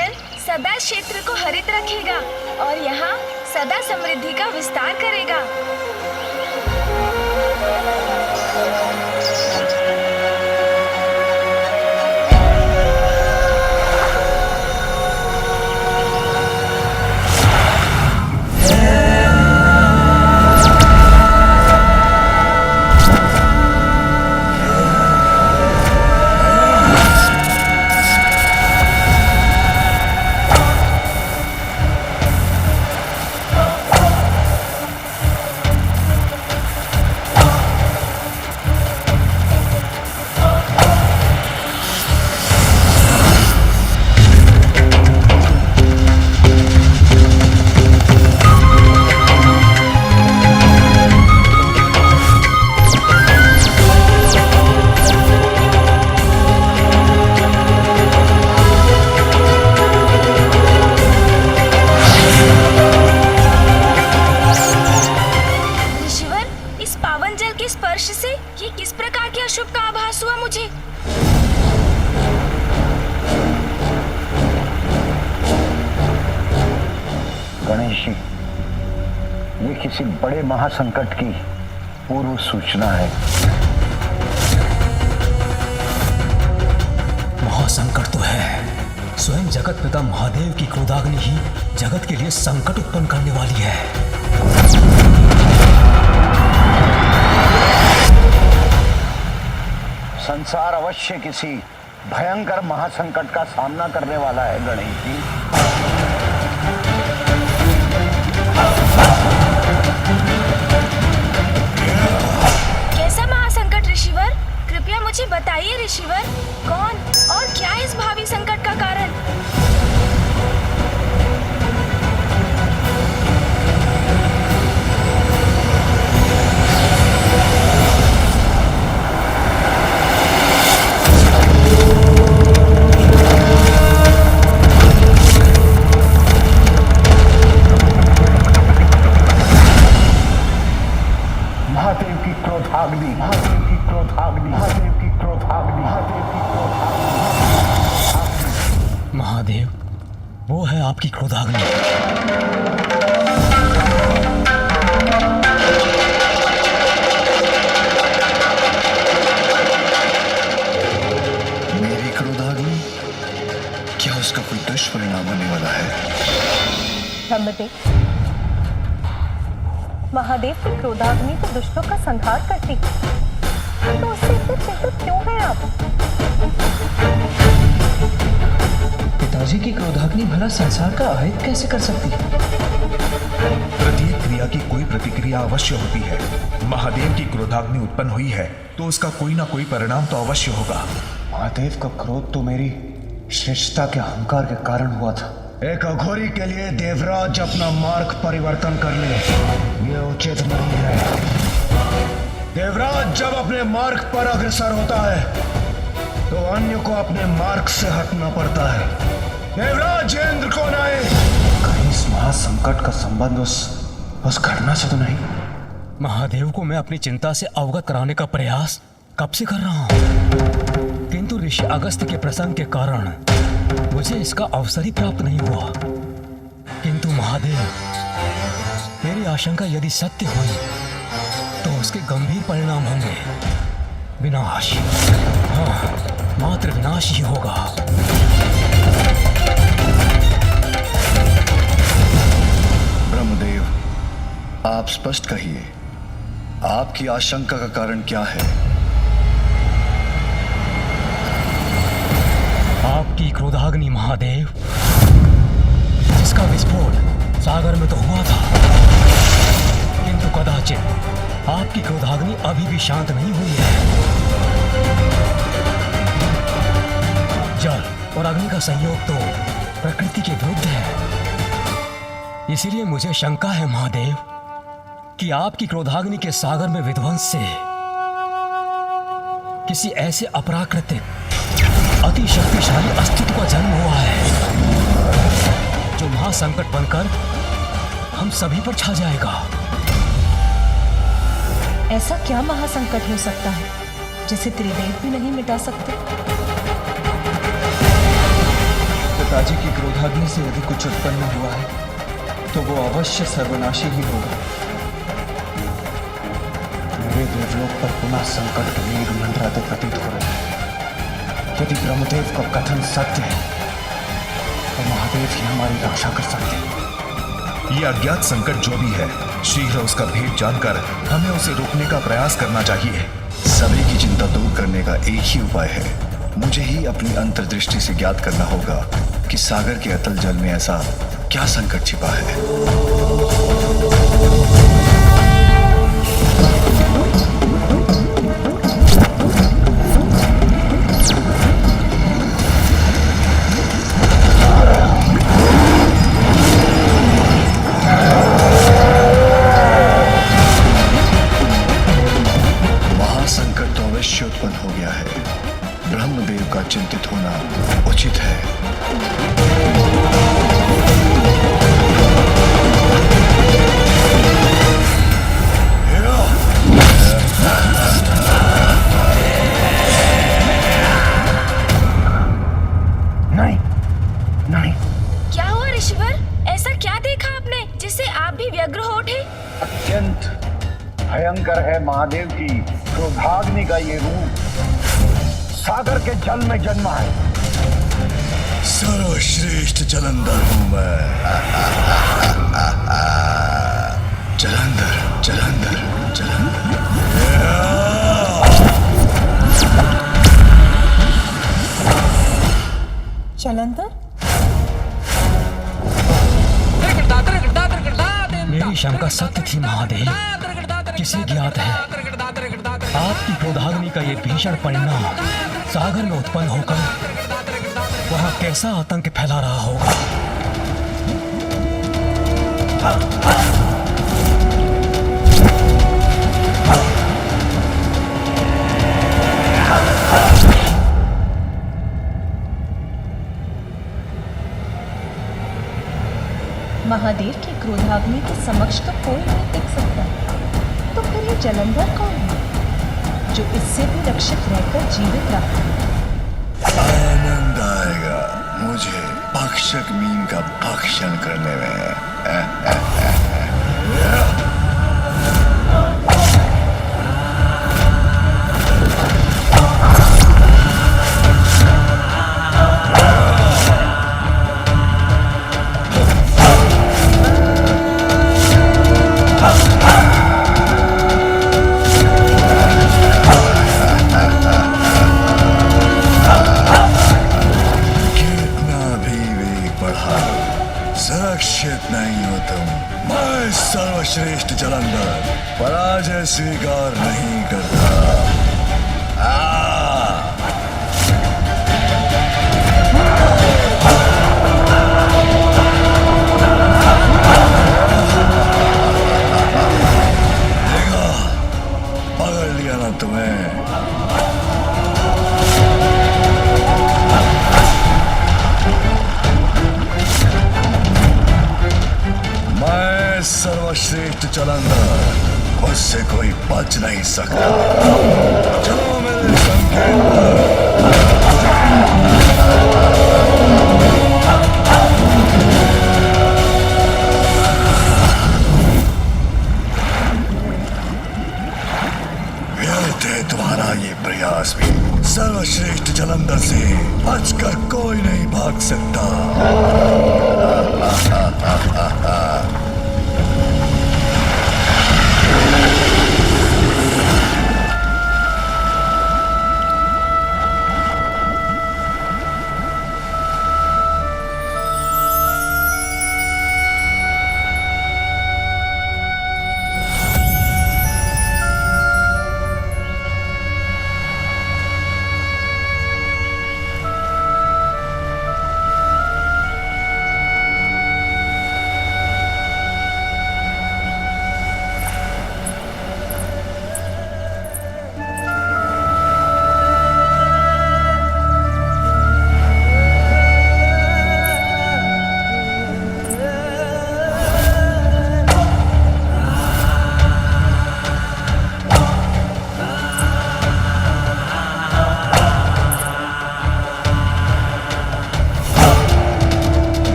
जल सदा क्षेत्र को हरित रखेगा और यहाँ सदा समृद्धि का विस्तार करेगा। गणेश जी, ये किसी बड़े महासंकट की पूर्व सूचना है। महासंकट तो है। स्वयं जगत पिता महादेव की क्रोधाग्नि ही जगत के लिए संकट उत्पन्न करने वाली है। संसार अवश्य किसी भयंकर महासंकट का सामना करने वाला है गणेश जी। कैसा महासंकट ऋषिवर? कृपया मुझे बताइए ऋषिवर, कौन और क्या इस भावी संकट का कारण? महादेव की क्रोधाग्नि, महादेव की क्रोधाग्नि, महादेव की क्रोधाग्नि, महादेव की क्रोधाग्नि। महादेव, वो है आपकी क्रोधाग्नि। मेरी क्रोधाग्नि? क्या उसका कोई दुष्परिणाम होने वाला है? ब्रह्मदेव, महादेव की क्रोधाग्नि तो दुष्टों का संहार करती है, तो उससे इतने चिंतित क्यों हैं आप? पिताजी की क्रोधाग्नि भला संसार का अहित कैसे कर सकती है? प्रत्येक क्रिया की कोई प्रतिक्रिया अवश्य होती है। महादेव की क्रोधाग्नि उत्पन्न हुई है तो उसका कोई ना कोई परिणाम तो अवश्य होगा। महादेव का क्रोध तो मेरी श्रेष्ठता के अहंकार के कारण हुआ था। एक अघोरी के लिए देवराज अपना मार्ग परिवर्तन कर ले, ये उचित नहीं है। देवराज जब अपने मार्ग पर अग्रसर होता है तो अन्य को अपने मार्ग से हटना पड़ता है। देवराज इंद्र को नहीं। कहीं इस महासंकट का संबंध उस घटना से तो नहीं? महादेव को मैं अपनी चिंता से अवगत कराने का प्रयास कब से कर रहा हूँ, किंतु ऋषि अगस्त्य के प्रसंग के कारण मुझे इसका अवसर ही प्राप्त नहीं हुआ। किंतु महादेव, मेरी आशंका यदि सत्य हुई तो उसके गंभीर परिणाम होंगे। विनाश, हाँ, मात्र विनाश ही होगा। ब्रह्मदेव, आप स्पष्ट कहिए, आपकी आशंका का कारण क्या है? आपकी क्रोधाग्नि महादेव, जिसका विस्फोट सागर में तो हुआ था, किंतु कदाचित आपकी क्रोधाग्नि अभी भी शांत नहीं हुई है। जल और अग्नि का संयोग तो प्रकृति के विरुद्ध है। इसीलिए मुझे शंका है महादेव कि आपकी क्रोधाग्नि के सागर में विध्वंस से किसी ऐसे अपराकृतिक अति शक्तिशाली अस्तित्व का जन्म हुआ है जो महासंकट बनकर हम सभी पर छा जाएगा। ऐसा क्या महासंकट हो सकता है जिसे त्रिदेव भी नहीं मिटा सकते? पिताजी की क्रोधाग्नि से यदि कुछ उत्पन्न हुआ है तो वो अवश्य सर्वनाशी ही होगा। मेरे देवलोक पर पुनः संकट के नीर मंडराते प्रतीत हो रहे हैं। यदि ब्रह्मदेव का कथन सत्य है तो महादेव ही हमारी रक्षा कर सकते हैं। ये अज्ञात संकट जो भी है, शीघ्र उसका भेद जानकर हमें उसे रोकने का प्रयास करना चाहिए। सभी की चिंता दूर करने का एक ही उपाय है। मुझे ही अपनी अंतर्दृष्टि से ज्ञात करना होगा कि सागर के अतल जल में ऐसा क्या संकट छिपा है। महासंकट तो अवश्य उत्पन्न हो गया है। ब्रह्मदेव का चिंतित होना उचित है। नहीं नहीं, क्या हुआ ऋषिवर? ऐसा क्या देखा आपने जिससे आप भी व्यग्र हो उठे? अत्यंत भयंकर है महादेव की क्रोधाग्नि का ये रूप। सागर के जल में जन्मा है। सर्वश्रेष्ठ जलंधर हूं मैं। जलंधर जलंधर जलंधर। जलंधर, मेरी शंका सत्य थी महादेव। किसे ज्ञात है आपकी क्रोधाग्नि का ये भीषण परिणाम सागर में उत्पन्न होकर वहां कैसा आतंक फैला रहा होगा। महादेव की क्रोधाग्नि के समक्ष तो कोई नहीं टिक सकता, तो फिर ये जलंधर कौन है जो इससे भी रक्षित रहकर जीवित रहा? आनंद आएगा मुझे भक्षक मीन का भक्षण करने में। सुरक्षित नहीं हो तुम। मैं सर्वश्रेष्ठ जलंधर पराजय स्वीकार नहीं करता। देखा, पकड़ लिया ना तुम्हें। मैं सर्वश्रेष्ठ जलंधर, मुझसे कोई बच नहीं सकता। चलो मेरे संकेत पर। व्यर्थ है तुम्हारा ये प्रयास भी। सर्वश्रेष्ठ जलंधर से बचकर कोई नहीं भाग सकता।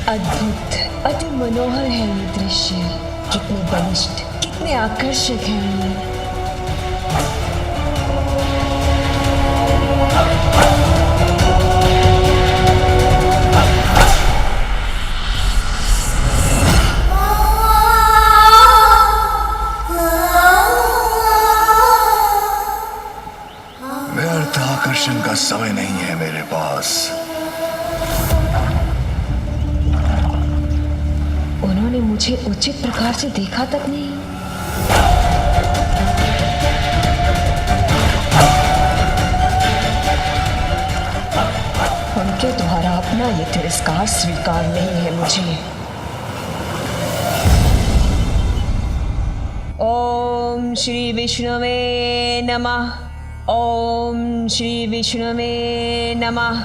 अद्भुत, अति मनोहर है ये दृश्य। कितने बलिष्ठ, कितने आकर्षक हैं ये। व्यर्थ आकर्षण का समय नहीं है मेरे पास। उन्होंने मुझे उचित प्रकार से देखा तक नहीं। उनके द्वारा अपना ये तिरस्कार स्वीकार नहीं है मुझे। ओम श्री विष्णुवे नमः। ओम श्री विष्णुवे नमः।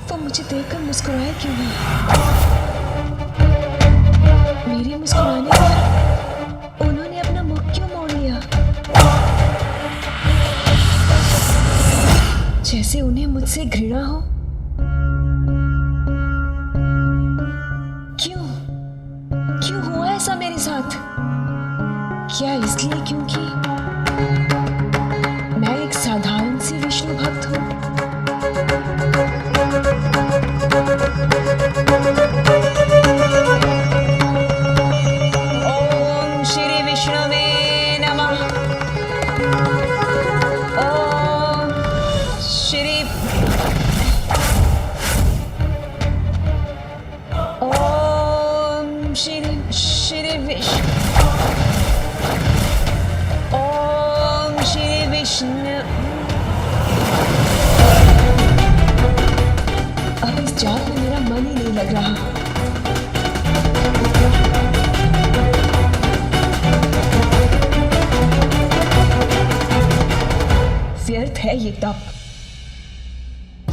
वो मुझे देखकर मुस्कुराए क्यों नहीं? मेरे मुस्कुराने पर उन्होंने अपना मुख क्यों मोड़ लिया? जैसे उन्हें मुझसे घृणा हो। क्यों हुआ ऐसा मेरे साथ? क्या इसलिए क्योंकि मैं एक साधारण सी विष्णु भक्त हूँ? ओम श्री विष्णुवे नमः। ओम श्री ओम श्री विष्णु। ओम श्री विष्णु। अब इस जाप में मेरा मन ही नहीं लग रहा। व्यर्थ है ये तप,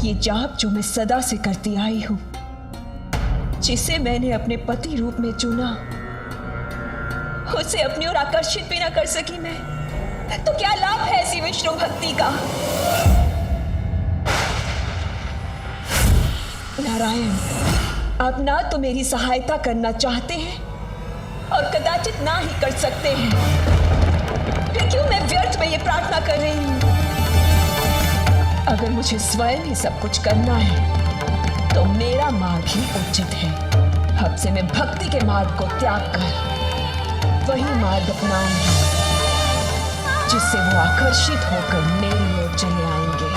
ये जाप जो मैं सदा से करती आई हूं, जिसे मैंने अपने पति रूप में चुना, उसे अपनी ओर आकर्षित भी ना कर सकी मैं, तो क्या लाभ है ऐसी विष्णु भक्ति का? नारायण, आप ना तो मेरी सहायता करना चाहते हैं और कदाचित ना ही कर सकते हैं। फिर क्यों मैं व्यर्थ में ये प्रार्थना कर रही हूं? अगर मुझे स्वयं ही सब कुछ करना है तो मेरा मार्ग ही उचित है। अब से मैं भक्ति के मार्ग को त्याग कर वही मार्ग अपनाऊंगी जिससे वो आकर्षित होकर मेरी ओर चले आएंगे।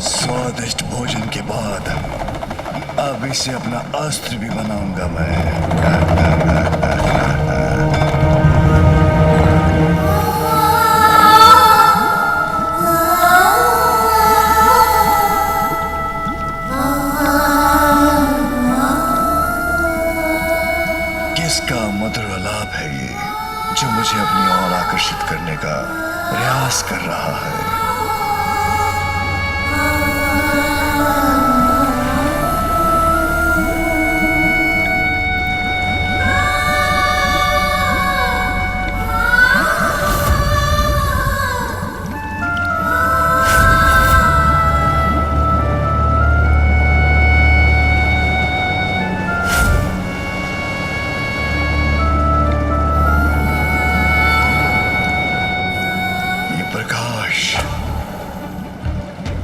स्वादिष्ट भोजन के बाद अब इसे अपना अस्त्र भी बनाऊंगा मैं। अपनी ओर आकर्षित करने का प्रयास कर रहा है।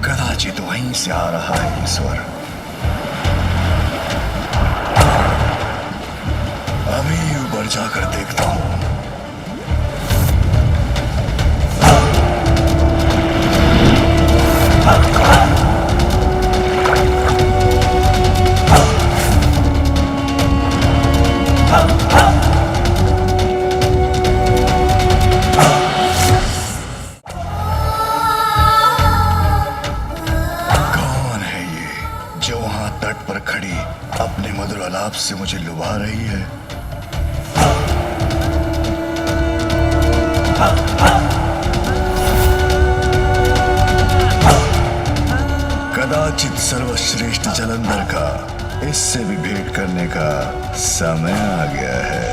कदाचित वहीं से आ रहा है ये स्वर। अभी ऊपर जाकर देखता हूं। अपने मधुर आलाप से मुझे लुभा रही है। कदाचित सर्वश्रेष्ठ जलंधर का इससे भी भेंट करने का समय आ गया है।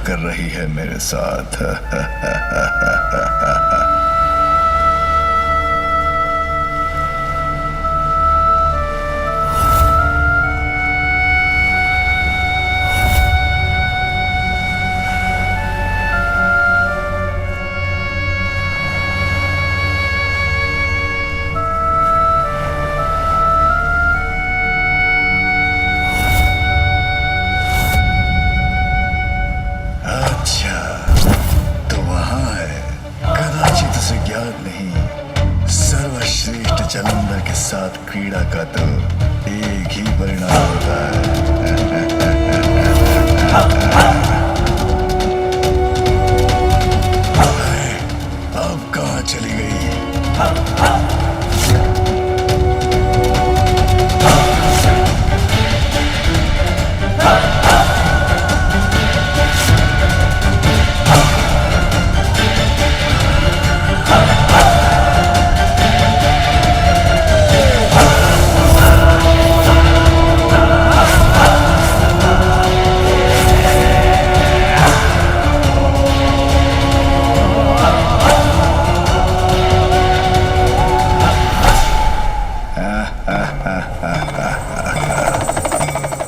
कर रही है मेरे साथ। जलंधर के साथ क्रीड़ा का तो एक ही परिणाम होता है। अब कहाँ चली गई?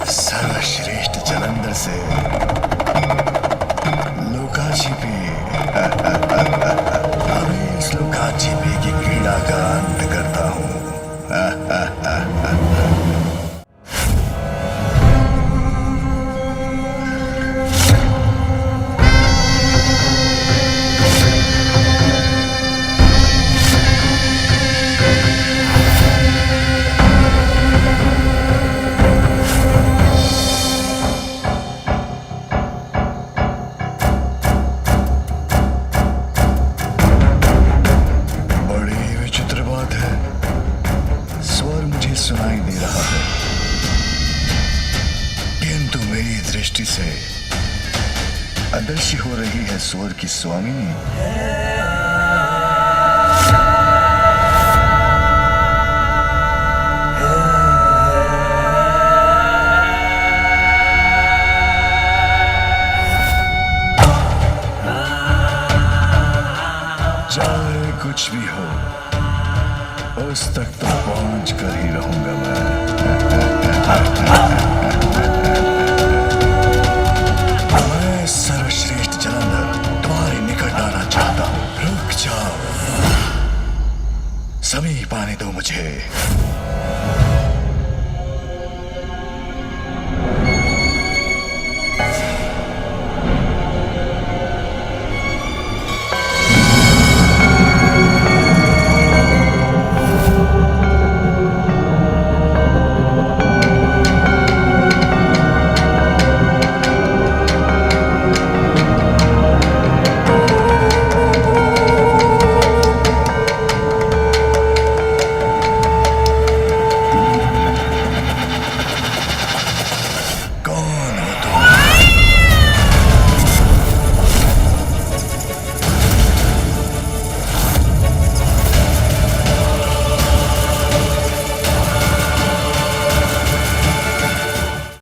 सर्वश्रेष्ठ जलंधर से लुका छिपी। अभी इस लुका छिपी की क्रीड़ा का अंत करता हूं। सुनाई दे रहा है, किंतु मेरी दृष्टि से अदृश्य हो रही है स्वर की स्वामिनी। चाहे कुछ भी हो, उस तक तो पहुंच कर ही रहूंगा मैं। पाने दो मुझे।